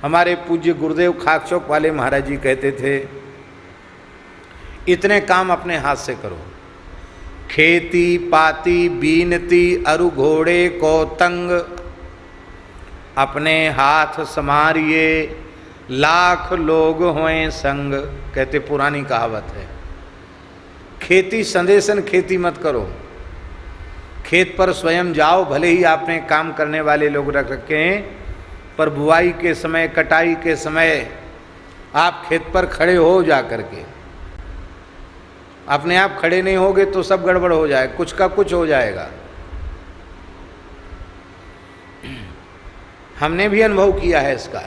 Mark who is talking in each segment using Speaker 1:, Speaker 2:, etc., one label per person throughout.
Speaker 1: हमारे पूज्य गुरुदेव खाकचौक वाले महाराज जी कहते थे, इतने काम अपने हाथ से करो, खेती पाती बीनती अरु घोड़े को तंग, अपने हाथ समारिए लाख लोग होएं संग। कहते पुरानी कहावत है, खेती संदेशन खेती मत करो, खेत पर स्वयं जाओ, भले ही आपने काम करने वाले लोग रख रखे हैं, पर बुआई के समय कटाई के समय आप खेत पर खड़े हो जा करके, अपने आप खड़े नहीं होगे तो सब गड़बड़ हो जाए, कुछ का कुछ हो जाएगा। हमने भी अनुभव किया है इसका,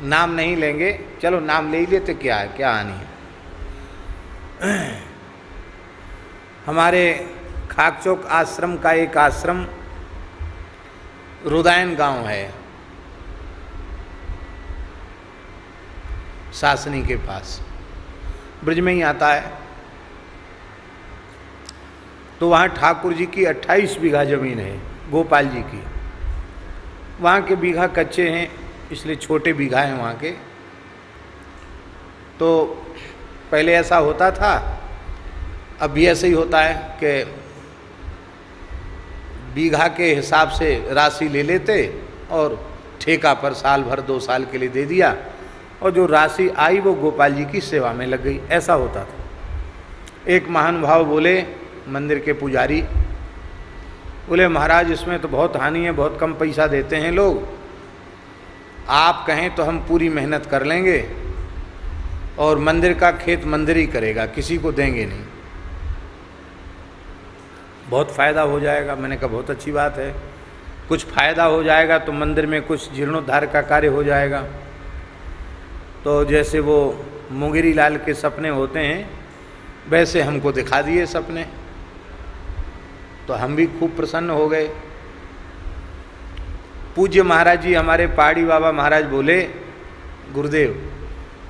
Speaker 1: नाम नहीं लेंगे, चलो नाम ले ही लेते, क्या है, क्या हानि है। हमारे खाकचौक आश्रम का एक आश्रम रुदायन गांव है, सासनी के पास, ब्रज में ही आता है। तो वहाँ ठाकुर जी की 28 बीघा जमीन है, गोपाल जी की। वहाँ के बीघा कच्चे हैं, इसलिए छोटे बीघा हैं वहाँ के। तो पहले ऐसा होता था, अब भी ऐसे ही होता है कि बीघा के हिसाब से राशि ले लेते और ठेका पर साल भर 2 साल के लिए दे दिया, और जो राशि आई वो गोपाल जी की सेवा में लग गई, ऐसा होता था। एक महानुभाव बोले, मंदिर के पुजारी बोले, महाराज इसमें तो बहुत हानि है, बहुत कम पैसा देते हैं लोग, आप कहें तो हम पूरी मेहनत कर लेंगे और मंदिर का खेत मंदिर ही करेगा, किसी को देंगे नहीं, बहुत फ़ायदा हो जाएगा। मैंने कहा बहुत अच्छी बात है, कुछ फ़ायदा हो जाएगा तो मंदिर में कुछ जीर्णोद्धार का कार्य हो जाएगा। तो जैसे वो मुंगेरी लाल के सपने होते हैं, वैसे हमको दिखा दिए सपने, तो हम भी खूब प्रसन्न हो गए। पूज्य महाराज जी हमारे पहाड़ी बाबा महाराज बोले, गुरुदेव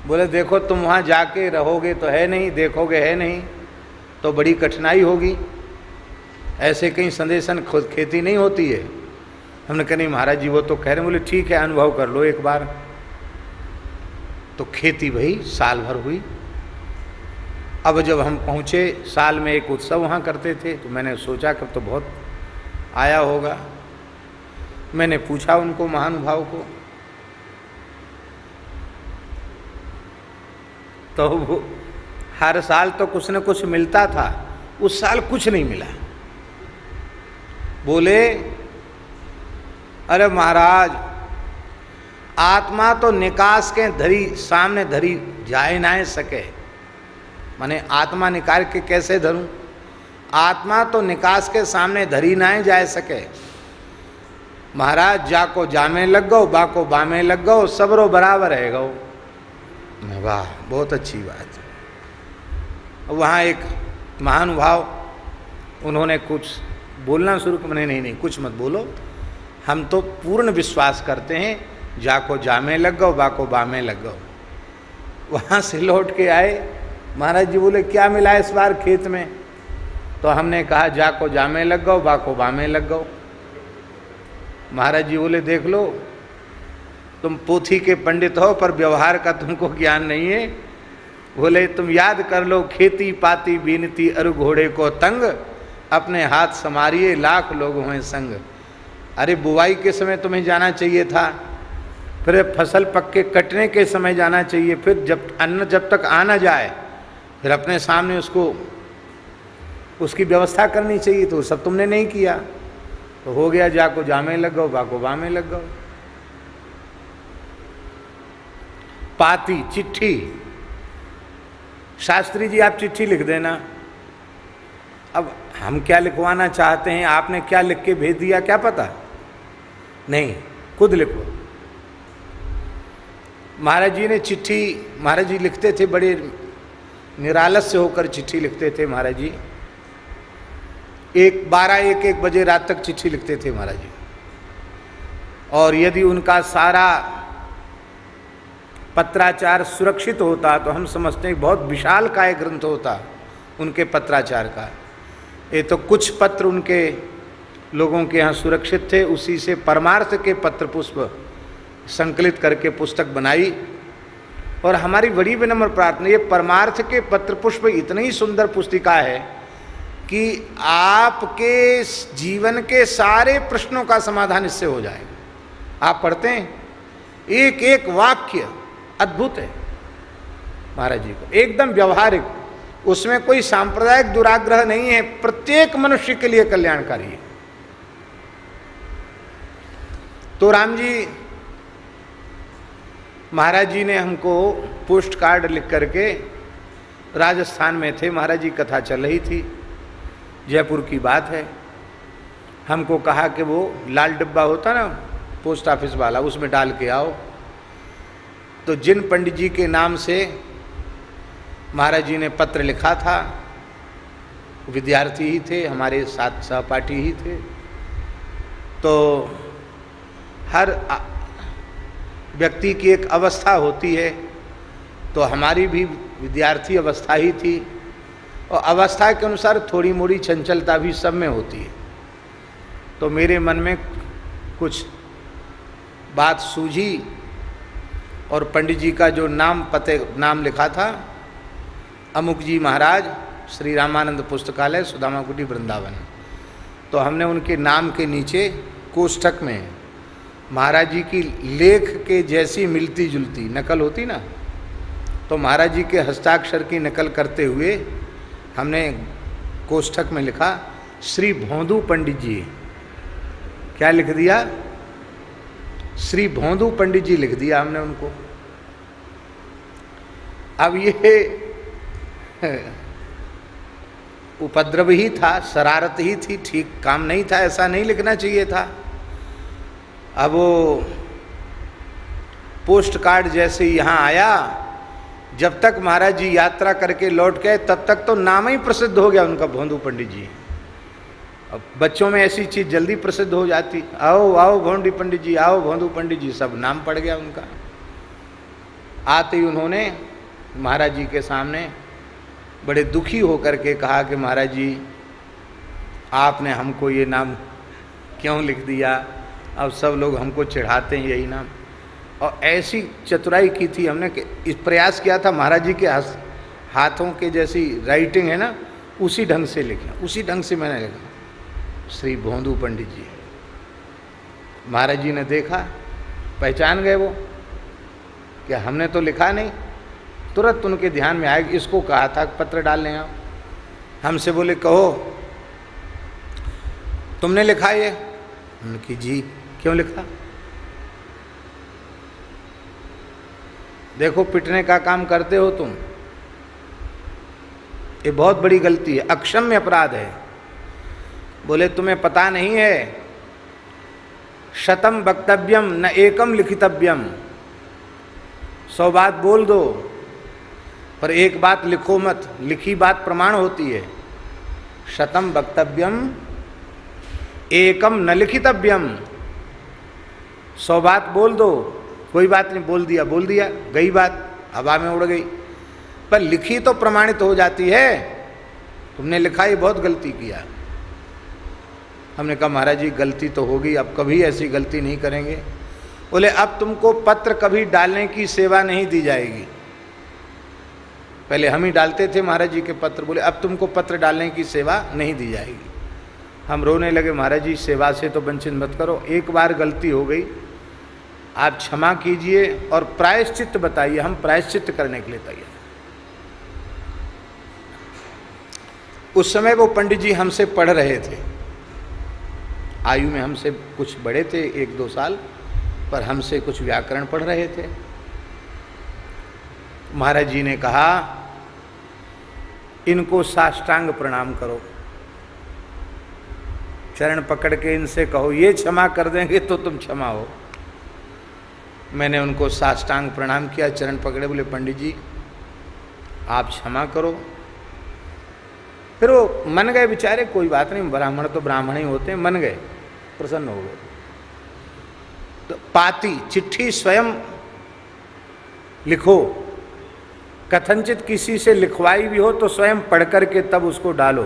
Speaker 1: बोले, देखो तुम वहाँ जाके रहोगे तो है नहीं, देखोगे है नहीं, तो बड़ी कठिनाई होगी, ऐसे कहीं संदेशन खुद खेती नहीं होती है। हमने कहा नहीं महाराज जी वो तो कह रहे, बोले ठीक है अनुभव कर लो एक बार। तो खेती भाई साल भर हुई। अब जब हम पहुँचे, साल में एक उत्सव वहाँ करते थे, तो मैंने सोचा कि तो बहुत आया होगा। मैंने पूछा उनको महानुभाव को, तो वो हर साल तो कुछ न कुछ मिलता था, उस साल कुछ नहीं मिला। बोले, अरे महाराज आत्मा तो निकास के धरी सामने धरी जाए ना सके, माने आत्मा निकाल के कैसे धरूं, आत्मा तो निकास के सामने धरी ना जाए सके। महाराज जाको जामे लग गो, बाको बामे लग गो, सबरो बराबर है गो। वाह बहुत अच्छी बात है। वहाँ एक महानुभाव उन्होंने कुछ बोलना शुरू किया, मैंने नहीं कुछ मत बोलो, हम तो पूर्ण विश्वास करते हैं, जाको जामे लग गो, बाको बामे लग गो। वहाँ से लौट के आए, महाराज जी बोले क्या मिला इस बार खेत में, तो हमने कहा जाको जामे लग गो, बाको बामे लग गो। महाराज जी बोले देख लो, तुम पोथी के पंडित हो पर व्यवहार का तुमको ज्ञान नहीं है। बोले तुम याद कर लो, खेती पाती बीनती अरु घोड़े को तंग, अपने हाथ समारिए लाख लोग हों संग। अरे बुआई के समय तुम्हें जाना चाहिए था, फिर फसल पक के कटने के समय जाना चाहिए, फिर जब अन्न जब तक आ ना जाए फिर अपने सामने उसकी व्यवस्था करनी चाहिए, तो सब तुमने नहीं किया, तो हो गया जाको जामे लग गो, बाको बामे लग गो। पाती चिट्ठी, शास्त्री जी आप चिट्ठी लिख देना। अब हम क्या लिखवाना चाहते हैं, आपने क्या लिख के भेज दिया क्या पता, नहीं खुद लिखो। महाराज जी ने चिट्ठी, महाराज जी लिखते थे, बड़े निरालस से होकर चिट्ठी लिखते थे महाराज जी। 1 बजे रात तक चिट्ठी लिखते थे महाराज जी। और यदि उनका सारा पत्राचार सुरक्षित होता तो हम समझते हैं बहुत विशाल काय ग्रंथ होता उनके पत्राचार का। ये तो कुछ पत्र उनके लोगों के यहाँ सुरक्षित थे, उसी से परमार्थ के पत्र पुष्प संकलित करके पुस्तक बनाई। और हमारी बड़ी विनम्र प्रार्थना, ये परमार्थ के पत्र पुष्प इतनी ही सुंदर पुस्तिका है कि आपके जीवन के सारे प्रश्नों का समाधान इससे हो जाएगा। आप पढ़ते हैं, एक एक वाक्य अद्भुत है महाराज जी को, एकदम व्यवहारिक, उसमें कोई सांप्रदायिक दुराग्रह नहीं है, प्रत्येक मनुष्य के लिए कल्याणकारी है। तो राम जी महाराज जी ने हमको पोस्ट कार्ड लिख करके, राजस्थान में थे महाराज जी, कथा चल रही थी, जयपुर की बात है, हमको कहा कि वो लाल डिब्बा होता ना पोस्ट ऑफिस वाला, उसमें डाल के आओ। तो जिन पंडित जी के नाम से महाराज जी ने पत्र लिखा था, विद्यार्थी ही थे, हमारे साथ सहपाठी ही थे। तो हर व्यक्ति की एक अवस्था होती है, तो हमारी भी विद्यार्थी अवस्था ही थी, और अवस्था के अनुसार थोड़ी मोड़ी चंचलता भी सब में होती है। तो मेरे मन में कुछ बात सूझी, और पंडित जी का जो नाम लिखा था, अमुक जी महाराज, श्री रामानंद पुस्तकालय, सुदामा कुटी, वृंदावन। तो हमने उनके नाम के नीचे कोष्ठक में महाराज जी की लेख के जैसी मिलती जुलती नकल होती ना, तो महाराज जी के हस्ताक्षर की नकल करते हुए हमने कोष्ठक में लिखा श्री भोंदू पंडित जी। क्या लिख दिया? श्री भोंदू पंडित जी लिख दिया हमने उनको। अब ये उपद्रव ही था, शरारत ही थी, ठीक काम नहीं था, ऐसा नहीं लिखना चाहिए था। अब वो पोस्ट कार्ड जैसे यहाँ आया, जब तक महाराज जी यात्रा करके लौट गए तब तक तो नाम ही प्रसिद्ध हो गया उनका, भोंदू पंडित जी। अब बच्चों में ऐसी चीज़ जल्दी प्रसिद्ध हो जाती, आओ आओ भोंदू पंडित जी, आओ भोंदू पंडित जी, सब नाम पड़ गया उनका। आते ही उन्होंने महाराज जी के सामने बड़े दुखी होकर के कहा कि महाराज जी आपने हमको ये नाम क्यों लिख दिया, अब सब लोग हमको चिढ़ाते हैं यही नाम। और ऐसी चतुराई की थी हमने कि इस प्रयास किया था महाराज जी के हाथों के जैसी राइटिंग है ना, उसी ढंग से लिखा, उसी ढंग से मैंने लिखा श्री भोंदू पंडित जी। महाराज जी ने देखा, पहचान गए वो कि हमने तो लिखा नहीं। तुरंत उनके ध्यान में आया, इसको कहा था पत्र डालने आओ। हमसे बोले कहो तुमने लिखा ये? उनकी जी, क्यों लिखा? देखो पिटने का काम करते हो तुम, ये बहुत बड़ी गलती है, अक्षम्य अपराध है। बोले तुम्हें पता नहीं है, शतम वक्तव्यम न एकम लिखितव्यम, 100 बात बोल दो पर एक बात लिखो मत, लिखी बात प्रमाण होती है। शतम वक्तव्यम एकम न लिखितव्यम, 100 बात बोल दो, कोई बात नहीं, बोल दिया गई बात, हवा में उड़ गई, पर लिखी तो प्रमाणित हो जाती है। तुमने लिखा, ये बहुत गलती किया। हमने कहा महाराज जी गलती तो होगी, अब कभी ऐसी गलती नहीं करेंगे। बोले अब तुमको पत्र कभी डालने की सेवा नहीं दी जाएगी। पहले हम ही डालते थे महाराज जी के पत्र, बोले अब तुमको पत्र डालने की सेवा नहीं दी जाएगी। हम रोने लगे, महाराज जी सेवा से तो वंचित मत करो, एक बार गलती हो गई, आप क्षमा कीजिए और प्रायश्चित बताइए, हम प्रायश्चित करने के लिए तैयार। उस समय वो पंडित जी हमसे पढ़ रहे थे, आयु में हमसे कुछ बड़े थे, 1-2 साल, पर हमसे कुछ व्याकरण पढ़ रहे थे। महाराज जी ने कहा इनको साष्टांग प्रणाम करो, चरण पकड़ के इनसे कहो ये क्षमा कर देंगे तो तुम क्षमा हो। मैंने उनको साष्टांग प्रणाम किया, चरण पकड़े, बोले पंडित जी आप क्षमा करो। फिर वो मन गए बेचारे, कोई बात नहीं, ब्राह्मण तो ब्राह्मण ही होते हैं, मन गए, प्रसन्न हो गए। तो पाती चिट्ठी स्वयं लिखो, कथनचित किसी से लिखवाई भी हो तो स्वयं पढ़ करके तब उसको डालो।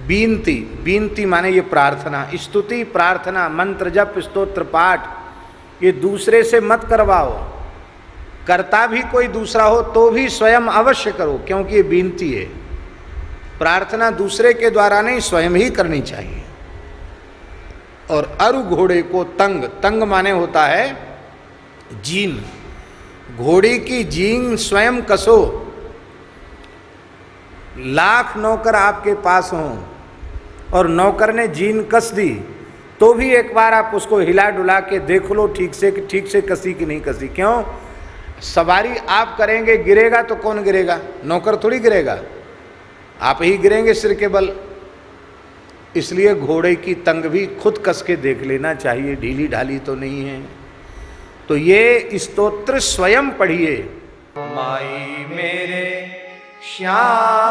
Speaker 1: बीनती, बीनती माने ये प्रार्थना, स्तुति प्रार्थना मंत्र जप स्तोत्र पाठ ये दूसरे से मत करवाओ। करता भी कोई दूसरा हो तो भी स्वयं अवश्य करो, क्योंकि ये बीनती है। प्रार्थना दूसरे के द्वारा नहीं, स्वयं ही करनी चाहिए। और अरु घोड़े को तंग, तंग माने होता है जीन, घोड़े की जीन स्वयं कसो। लाख नौकर आपके पास हों और नौकर ने जीन कस दी तो भी एक बार आप उसको हिला डुला के देख लो ठीक से कसी कि नहीं कसी। क्यों? सवारी आप करेंगे, गिरेगा तो कौन गिरेगा? नौकर थोड़ी गिरेगा, आप ही गिरेंगे सिर के बल। इसलिए घोड़े की तंग भी खुद कस के देख लेना चाहिए, ढीली ढाली तो नहीं है। तो ये स्तोत्र स्वयं पढ़िए। माई मेरे श्याम